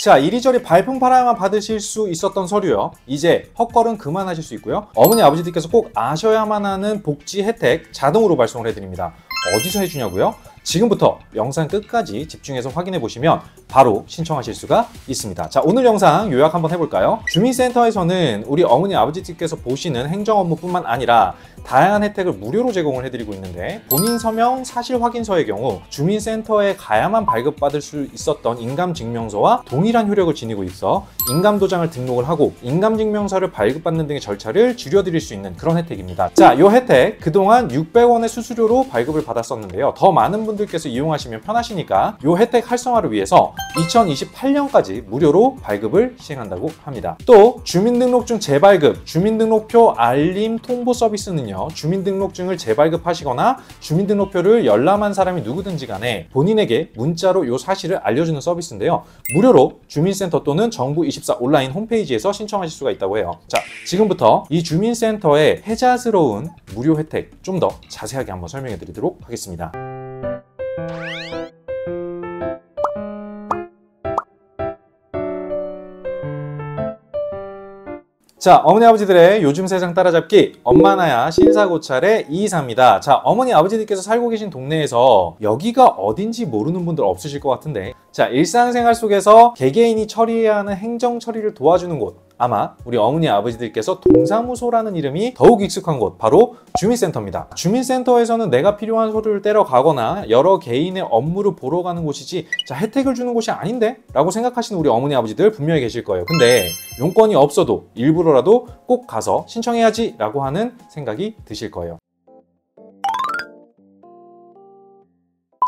자, 이리저리 발품팔아야만 받으실 수 있었던 서류요. 이제 헛걸음 그만하실 수 있고요. 어머니 아버지들께서 꼭 아셔야만 하는 복지 혜택 자동으로 발송을 해드립니다. 어디서 해주냐고요? 지금부터 영상 끝까지 집중해서 확인해 보시면 바로 신청하실 수가 있습니다. 자, 오늘 영상 요약 한번 해볼까요? 주민센터에서는 우리 어머니 아버지께서 보시는 행정 업무뿐만 아니라 다양한 혜택을 무료로 제공을 해드리고 있는데, 본인 서명 사실 확인서의 경우 주민센터에 가야만 발급받을 수 있었던 인감증명서와 동일한 효력을 지니고 있어 인감도장을 등록을 하고 인감증명서를 발급받는 등의 절차를 줄여드릴 수 있는 그런 혜택입니다. 자, 이 혜택 그동안 600원의 수수료로 발급을 받았었는데요. 더 많은 분들께서 이용하시면 편하시니까 이 혜택 활성화를 위해서 2028년까지 무료로 발급을 시행한다고 합니다. 또 주민등록증 재발급, 주민등록표 알림 통보 서비스는요, 주민등록증을 재발급하시거나 주민등록표를 열람한 사람이 누구든지 간에 본인에게 문자로 이 사실을 알려주는 서비스인데요. 무료로 주민센터 또는 정부24 온라인 홈페이지에서 신청하실 수가 있다고 해요. 자, 지금부터 이 주민센터의 혜자스러운 무료 혜택 좀 더 자세하게 한번 설명해 드리도록 하겠습니다. 자, 어머니 아버지들의 요즘 세상 따라잡기, 엄마나야 신사고찰의 이이사입니다. 자, 어머니 아버지들께서 살고 계신 동네에서 여기가 어딘지 모르는 분들 없으실 것 같은데, 자, 일상생활 속에서 개개인이 처리해야 하는 행정 처리를 도와주는 곳, 아마 우리 어머니 아버지들께서 동사무소라는 이름이 더욱 익숙한 곳, 바로 주민센터입니다. 주민센터에서는 내가 필요한 서류를 떼러 가거나 여러 개인의 업무를 보러 가는 곳이지, 자, 혜택을 주는 곳이 아닌데? 라고 생각하시는 우리 어머니 아버지들 분명히 계실 거예요. 근데 용건이 없어도 일부러라도 꼭 가서 신청해야지 라고 하는 생각이 드실 거예요.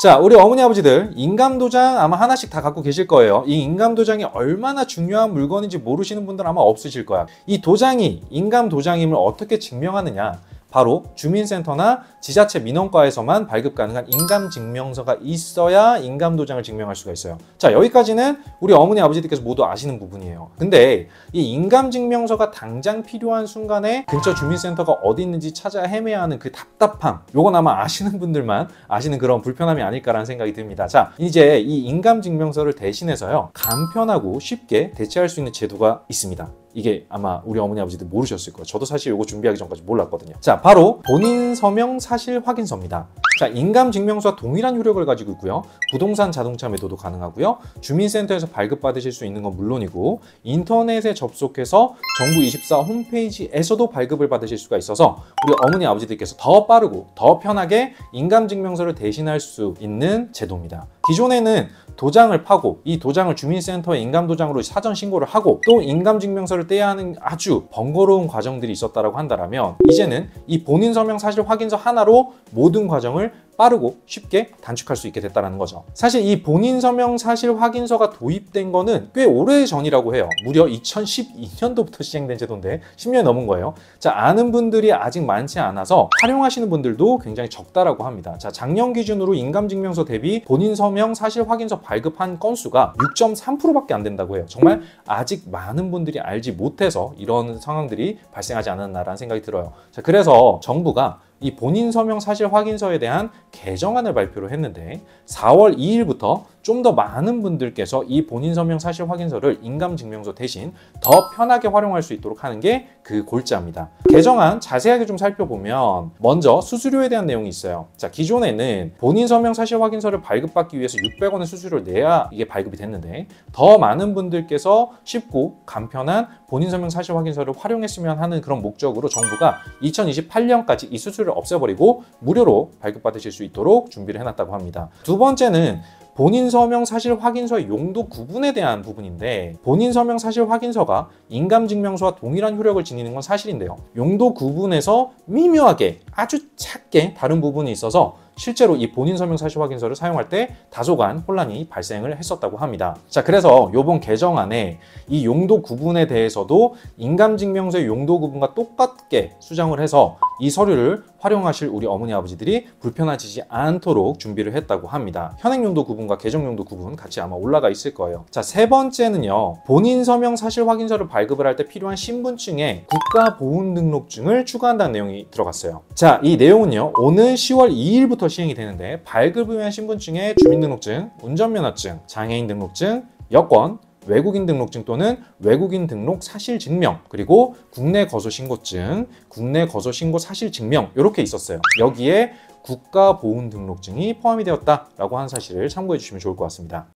자, 우리 어머니 아버지들 인감도장 아마 하나씩 다 갖고 계실 거예요. 이 인감도장이 얼마나 중요한 물건인지 모르시는 분들 아마 없으실 거야. 이 도장이 인감도장임을 어떻게 증명하느냐, 바로 주민센터나 지자체 민원과에서만 발급 가능한 인감증명서가 있어야 인감도장을 증명할 수가 있어요. 자, 여기까지는 우리 어머니 아버지들께서 모두 아시는 부분이에요. 근데 이 인감증명서가 당장 필요한 순간에 근처 주민센터가 어디 있는지 찾아 헤매야 하는 그 답답함, 요건 아마 아시는 분들만 아시는 그런 불편함이 아닐까라는 생각이 듭니다. 자, 이제 이 인감증명서를 대신해서요, 간편하고 쉽게 대체할 수 있는 제도가 있습니다. 이게 아마 우리 어머니 아버지들 모르셨을 거예요. 저도 사실 이거 준비하기 전까지 몰랐거든요. 자, 바로 본인 서명 사실 확인서입니다. 자, 인감증명서와 동일한 효력을 가지고 있고요. 부동산 자동차 매도도 가능하고요. 주민센터에서 발급받으실 수 있는 건 물론이고, 인터넷에 접속해서 정부24 홈페이지에서도 발급을 받으실 수가 있어서 우리 어머니 아버지들께서 더 빠르고 더 편하게 인감증명서를 대신할 수 있는 제도입니다. 기존에는 도장을 파고 이 도장을 주민센터에 인감도장으로 사전 신고를 하고 또 인감증명서를 떼야 하는 아주 번거로운 과정들이 있었다고 한다면, 이제는 이 본인 서명 사실 확인서 하나로 모든 과정을 빠르고 쉽게 단축할 수 있게 됐다는 거죠. 사실 이 본인 서명 사실 확인서가 도입된 거는 꽤 오래 전이라고 해요. 무려 2012년도부터 시행된 제도인데 10년이 넘은 거예요. 자, 아는 분들이 아직 많지 않아서 활용하시는 분들도 굉장히 적다라고 합니다. 자, 작년 기준으로 인감증명서 대비 본인 서명 사실 확인서 발급한 건수가 6.3%밖에 안 된다고 해요. 정말 아직 많은 분들이 알지 못해서 이런 상황들이 발생하지 않았나라는 생각이 들어요. 자, 그래서 정부가 이 본인 서명 사실 확인서에 대한 개정안을 발표를 했는데 4월 2일부터 좀 더 많은 분들께서 이 본인 서명 사실 확인서를 인감증명서 대신 더 편하게 활용할 수 있도록 하는 게 그 골자입니다. 개정안 자세하게 좀 살펴보면 먼저 수수료에 대한 내용이 있어요. 자, 기존에는 본인 서명 사실 확인서를 발급받기 위해서 600원의 수수료를 내야 이게 발급이 됐는데, 더 많은 분들께서 쉽고 간편한 본인 서명 사실 확인서를 활용했으면 하는 그런 목적으로 정부가 2028년까지 이 수수료를 없애버리고 무료로 발급받으실 수 있도록 준비를 해놨다고 합니다. 두 번째는 본인 서명 사실 확인서의 용도 구분에 대한 부분인데, 본인 서명 사실 확인서가 인감증명서와 동일한 효력을 지니는 건 사실인데요, 용도 구분에서 미묘하게 아주 작게 다른 부분이 있어서 실제로 이 본인 서명 사실 확인서를 사용할 때 다소간 혼란이 발생을 했었다고 합니다. 자, 그래서 이번 개정안에 이 용도 구분에 대해서도 인감증명서의 용도 구분과 똑같게 수정을 해서 이 서류를 활용하실 우리 어머니 아버지들이 불편하지 않도록 준비를 했다고 합니다. 현행 용도 구분과 개정 용도 구분 같이 아마 올라가 있을 거예요. 자, 세 번째는요, 본인 서명 사실 확인서를 발급을 할 때 필요한 신분증에 국가보훈등록증을 추가한다는 내용이 들어갔어요. 자, 이 내용은요, 오늘 10월 2일부터 시행이 되는데, 발급을 위한 신분증에 주민등록증, 운전면허증, 장애인 등록증, 여권, 외국인 등록증 또는 외국인 등록 사실 증명, 그리고 국내 거소 신고증, 국내 거소 신고 사실 증명 이렇게 있었어요. 여기에 국가보훈 등록증이 포함이 되었다라고 하는 사실을 참고해 주시면 좋을 것 같습니다.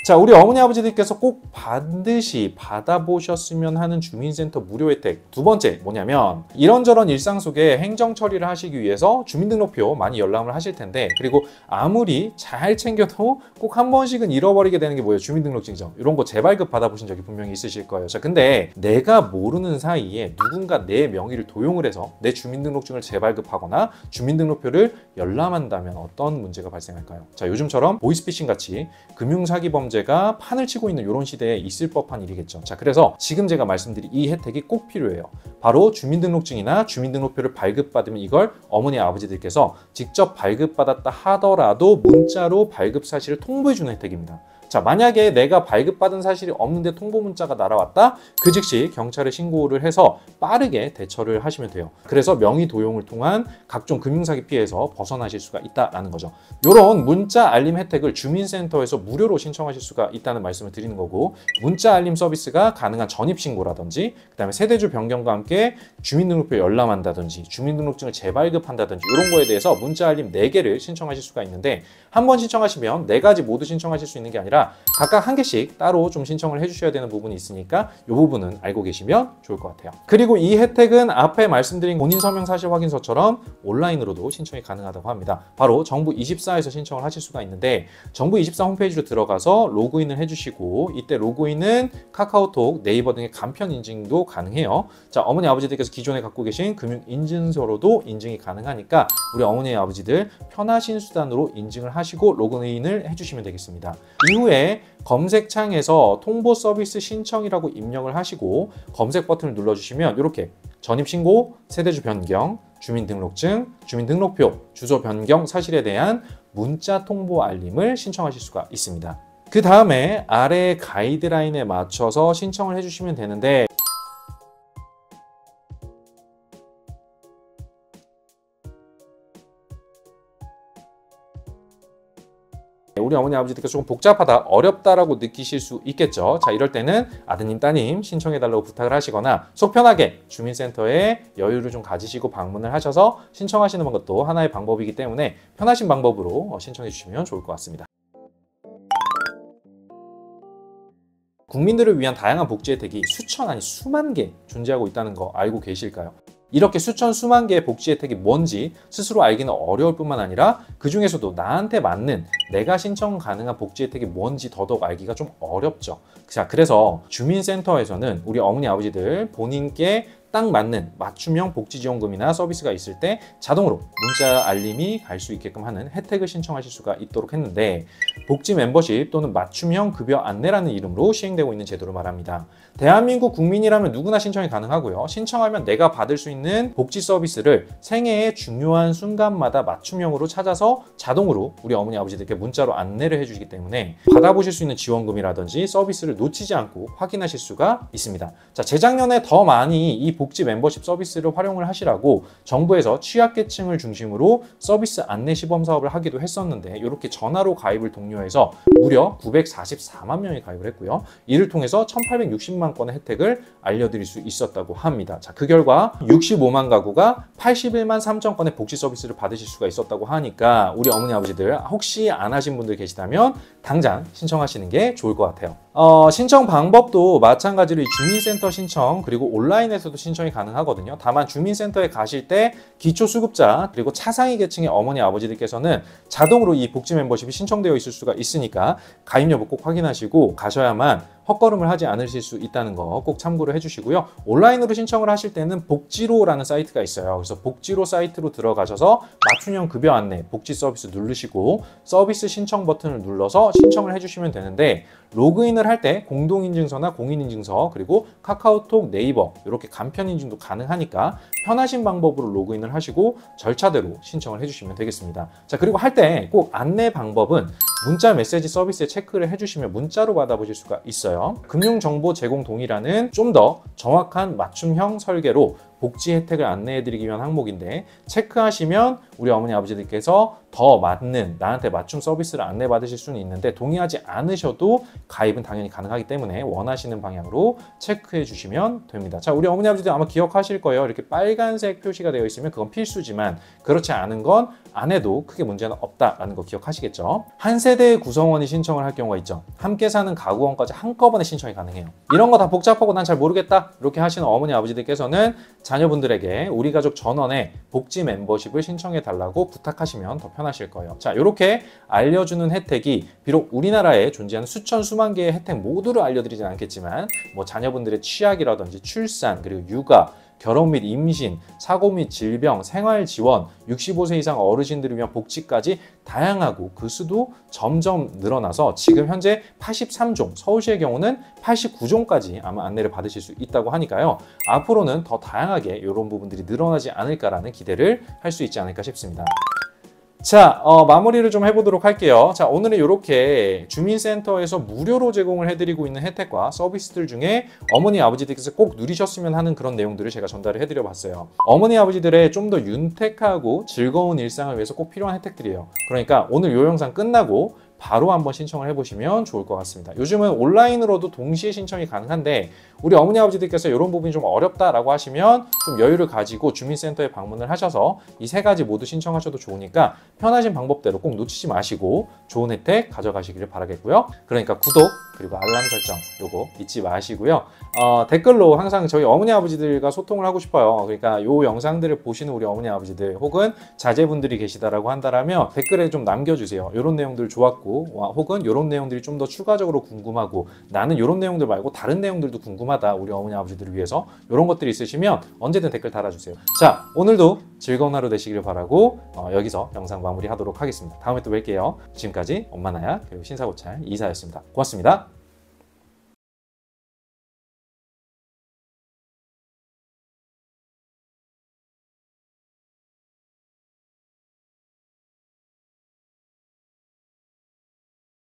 자, 우리 어머니 아버지들께서 꼭 반드시 받아보셨으면 하는 주민센터 무료 혜택 두 번째 뭐냐면, 이런저런 일상 속에 행정 처리를 하시기 위해서 주민등록표 많이 열람을 하실 텐데, 그리고 아무리 잘 챙겨도 꼭 한 번씩은 잃어버리게 되는 게 뭐예요? 주민등록증이죠. 이런 거 재발급 받아보신 적이 분명히 있으실 거예요. 자, 근데 내가 모르는 사이에 누군가 내 명의를 도용을 해서 내 주민등록증을 재발급하거나 주민등록표를 열람한다면 어떤 문제가 발생할까요? 자, 요즘처럼 보이스피싱 같이 금융사기 범죄 가 판을 치고 있는 이런 시대에 있을 법한 일이겠죠. 자, 그래서 지금 제가 말씀드린 이 혜택이 꼭 필요해요. 바로 주민등록증이나 주민등록표를 발급받으면 이걸 어머니 아버지들께서 직접 발급받았다 하더라도 문자로 발급 사실을 통보해주는 혜택입니다. 자, 만약에 내가 발급받은 사실이 없는데 통보 문자가 날아왔다? 그 즉시 경찰에 신고를 해서 빠르게 대처를 하시면 돼요. 그래서 명의 도용을 통한 각종 금융사기 피해에서 벗어나실 수가 있다는 거죠. 이런 문자 알림 혜택을 주민센터에서 무료로 신청하실 수가 있다는 말씀을 드리는 거고, 문자 알림 서비스가 가능한 전입신고라든지, 그 다음에 세대주 변경과 함께 주민등록표 열람한다든지, 주민등록증을 재발급한다든지 이런 거에 대해서 문자 알림 4개를 신청하실 수가 있는데, 한 번 신청하시면 4가지 모두 신청하실 수 있는 게 아니라 각각 한 개씩 따로 좀 신청을 해주셔야 되는 부분이 있으니까 이 부분은 알고 계시면 좋을 것 같아요. 그리고 이 혜택은 앞에 말씀드린 본인 서명 사실 확인서처럼 온라인으로도 신청이 가능하다고 합니다. 바로 정부24에서 신청을 하실 수가 있는데, 정부24 홈페이지로 들어가서 로그인을 해주시고, 이때 로그인은 카카오톡, 네이버 등의 간편 인증도 가능해요. 자, 어머니 아버지들께서 기존에 갖고 계신 금융인증서로도 인증이 가능하니까 우리 어머니 아버지들 편하신 수단으로 인증을 하시고 로그인을 해주시면 되겠습니다. 이후에 검색창에서 통보 서비스 신청이라고 입력을 하시고 검색 버튼을 눌러주시면 이렇게 전입신고, 세대주 변경, 주민등록증, 주민등록표, 주소 변경 사실에 대한 문자 통보 알림을 신청하실 수가 있습니다. 그 다음에 아래 가이드라인에 맞춰서 신청을 해주시면 되는데, 우리 어머니 아버지들께서 조금 복잡하다, 어렵다라고 느끼실 수 있겠죠. 자, 이럴 때는 아드님, 따님 신청해달라고 부탁을 하시거나 속 편하게 주민센터에 여유를 좀 가지시고 방문을 하셔서 신청하시는 것도 하나의 방법이기 때문에 편하신 방법으로 신청해 주시면 좋을 것 같습니다. 국민들을 위한 다양한 복지 혜택이 수천 아니 수만 개 존재하고 있다는 거 알고 계실까요? 이렇게 수천 수만 개의 복지 혜택이 뭔지 스스로 알기는 어려울 뿐만 아니라 그 중에서도 나한테 맞는 내가 신청 가능한 복지 혜택이 뭔지 더더욱 알기가 좀 어렵죠. 자, 그래서 주민센터에서는 우리 어머니 아버지들 본인께 딱 맞는 맞춤형 복지지원금이나 서비스가 있을 때 자동으로 문자 알림이 갈 수 있게끔 하는 혜택을 신청하실 수가 있도록 했는데, 복지 멤버십 또는 맞춤형 급여 안내라는 이름으로 시행되고 있는 제도를 말합니다. 대한민국 국민이라면 누구나 신청이 가능하고요. 신청하면 내가 받을 수 있는 복지 서비스를 생애의 중요한 순간마다 맞춤형으로 찾아서 자동으로 우리 어머니 아버지들께 문자로 안내를 해주시기 때문에 받아보실 수 있는 지원금이라든지 서비스를 놓치지 않고 확인하실 수가 있습니다. 자, 재작년에 더 많이 이 복지 멤버십 서비스를 활용을 하시라고 정부에서 취약계층을 중심으로 서비스 안내 시범 사업을 하기도 했었는데, 이렇게 전화로 가입을 독려해서 무려 944만 명이 가입을 했고요. 이를 통해서 1860만 건의 혜택을 알려드릴 수 있었다고 합니다. 자, 그 결과 65만 가구가 81만 3천 건의 복지 서비스를 받으실 수가 있었다고 하니까 우리 어머니 아버지들 혹시 안 하신 분들 계시다면 당장 신청하시는 게 좋을 것 같아요. 신청 방법도 마찬가지로 주민센터 신청 그리고 온라인에서도 신청이 가능하거든요. 다만 주민센터에 가실 때 기초수급자 그리고 차상위 계층의 어머니 아버지들께서는 자동으로 이 복지 멤버십이 신청되어 있을 수가 있으니까 가입 여부 꼭 확인하시고 가셔야만 헛걸음을 하지 않으실 수 있다는 거 꼭 참고를 해주시고요. 온라인으로 신청을 하실 때는 복지로라는 사이트가 있어요. 그래서 복지로 사이트로 들어가셔서 맞춤형 급여 안내, 복지 서비스 누르시고 서비스 신청 버튼을 눌러서 신청을 해주시면 되는데, 로그인을 할 때 공동인증서나 공인인증서 그리고 카카오톡, 네이버 이렇게 간편 인증도 가능하니까 편하신 방법으로 로그인을 하시고 절차대로 신청을 해주시면 되겠습니다. 자, 그리고 할 때 꼭 안내 방법은 문자 메시지 서비스에 체크를 해주시면 문자로 받아보실 수가 있어요. 금융정보 제공 동의라는 좀 더 정확한 맞춤형 설계로 복지 혜택을 안내해드리기 위한 항목인데 체크하시면 우리 어머니 아버지들께서 더 맞는 나한테 맞춤 서비스를 안내받으실 수는 있는데 동의하지 않으셔도 가입은 당연히 가능하기 때문에 원하시는 방향으로 체크해 주시면 됩니다. 자, 우리 어머니 아버지들 아마 기억하실 거예요. 이렇게 빨간색 표시가 되어 있으면 그건 필수지만 그렇지 않은 건 안 해도 크게 문제는 없다라는 거 기억하시겠죠? 한 세대의 구성원이 신청을 할 경우가 있죠. 함께 사는 가구원까지 한꺼번에 신청이 가능해요. 이런 거 다 복잡하고 난 잘 모르겠다 이렇게 하시는 어머니 아버지들께서는 자녀분들에게 우리 가족 전원에 복지 멤버십을 신청해 달라고 부탁하시면 더 편하실 거예요. 자, 이렇게 알려주는 혜택이 비록 우리나라에 존재하는 수천 수만 개의 혜택 모두를 알려드리진 않겠지만 뭐 자녀분들의 취약이라든지 출산 그리고 육아 결혼 및 임신, 사고 및 질병, 생활 지원, 65세 이상 어르신들을 위한 복지까지 다양하고 그 수도 점점 늘어나서 지금 현재 83종, 서울시의 경우는 89종까지 아마 안내를 받으실 수 있다고 하니까요. 앞으로는 더 다양하게 이런 부분들이 늘어나지 않을까라는 기대를 할 수 있지 않을까 싶습니다. 자, 마무리를 좀 해보도록 할게요. 자, 오늘은 이렇게 주민센터에서 무료로 제공을 해드리고 있는 혜택과 서비스들 중에 어머니 아버지들께서 꼭 누리셨으면 하는 그런 내용들을 제가 전달을 해드려 봤어요. 어머니 아버지들의 좀 더 윤택하고 즐거운 일상을 위해서 꼭 필요한 혜택들이에요. 그러니까 오늘 이 영상 끝나고 바로 한번 신청을 해보시면 좋을 것 같습니다. 요즘은 온라인으로도 동시에 신청이 가능한데 우리 어머니 아버지들께서 이런 부분이 좀 어렵다라고 하시면 좀 여유를 가지고 주민센터에 방문을 하셔서 이 세 가지 모두 신청하셔도 좋으니까 편하신 방법대로 꼭 놓치지 마시고 좋은 혜택 가져가시기를 바라겠고요. 그러니까 구독 그리고 알람 설정 요거 잊지 마시고요. 댓글로 항상 저희 어머니 아버지들과 소통을 하고 싶어요. 그러니까 요 영상들을 보시는 우리 어머니 아버지들 혹은 자제분들이 계시다라고 한다면 댓글에 좀 남겨주세요. 이런 내용들 좋았고 혹은 이런 내용들이 좀 더 추가적으로 궁금하고 나는 이런 내용들 말고 다른 내용들도 궁금하다 우리 어머니 아버지들을 위해서 이런 것들이 있으시면 언제든 댓글 달아주세요. 자, 오늘도 즐거운 하루 되시길 바라고 여기서 영상 마무리하도록 하겠습니다. 다음에 또 뵐게요. 지금까지 엄마 나야 그리고 신사고찰 이사였습니다. 고맙습니다.